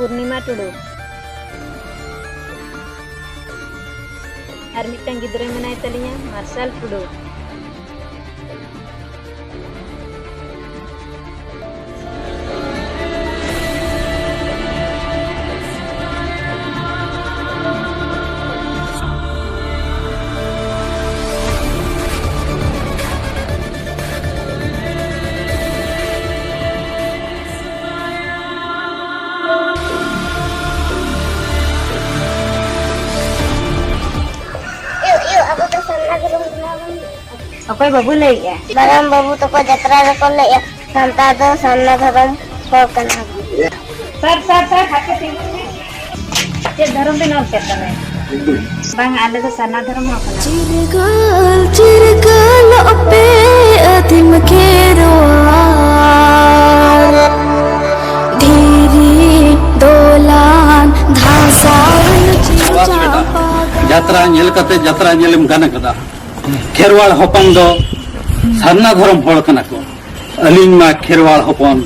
पूर्णिमा टुडू और मिटन गिद्रे मेनाय Taliya Marshal Tudu. Oke babu lagi ya. Barang babu toko jatra rekon le ya. Santa do sanna dharam kokan aku. Sar hake tinggi. Cek dharam din और क्या करना है? Bang आले तो सन्ना धर्म हो करना। चिरगाल अपे अतिम खेरवार धीरी दोलान धासावन जात्रा नेल कते जात्रा नेलम गाना कदा खेरवाल हपन दो सारना धर्म हड़ कना को अलिंग मा खेरवाल हपन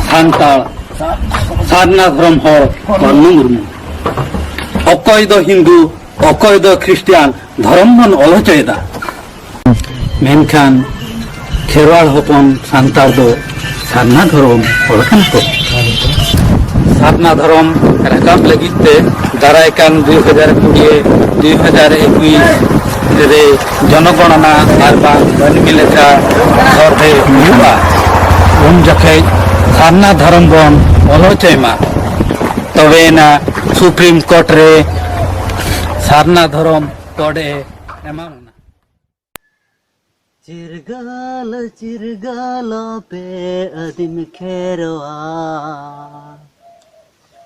सांताल सारना धर्म हड़ बन्नु मुर्मु अकय दो हिंदू अकय दो ख्रिस्टियान धर्म मन अलचयदा मेनखान खेरवाल हपन सांताल दो सारना धर्म हड़ कना को सारना धर्म राकाब लगिते दारायकान 2020-2021 रे जनगणना आरबा बनमिलेखा सर्वे हुआ उन जखे सारना धर्म बन अलचयमा तबेना सुप्रीम कोर्ट रे सारना धर्म तोड़े एमामुना चिरगाल पे अदिम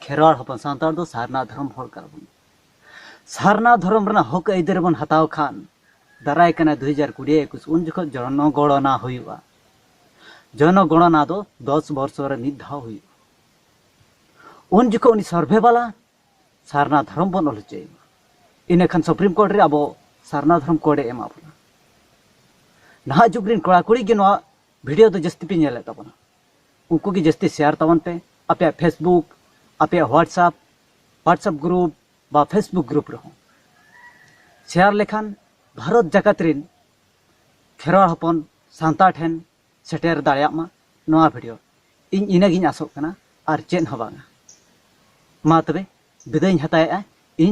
खेरवाल हपन सांतार दो सारना धर्म हड़ करबन सारना धर्म रना हक आइदर बन हताव खान दाराय कना 2020-21 उन जख जनगणना हुआ जनगणना दो 10 वर्ष रे निधाव हुई उन जख उनी सर्वे वाला सारना धर्म बन अलचे इने खान सुप्रीम कोर्ट रे अब सारना धर्म कोडे एमा बना ना जुगरिन कोड़ा कुड़ी के नवा वीडियो तो जस्ती पे नेले तबना उनको की जस्ती शेयर तवन पे अपे फेसबुक अपे व्हाट्सएप ग्रुप बा फेसबुक ग्रुप रहो शेयर लेखान भारत जगत रिन खेरवाल हपन सांता ठेन सेटेर दाड़िया मा नवा वीडियो इन इनागिन आसोग कना आर चेन हबांगा मा तबे बिदाय हताय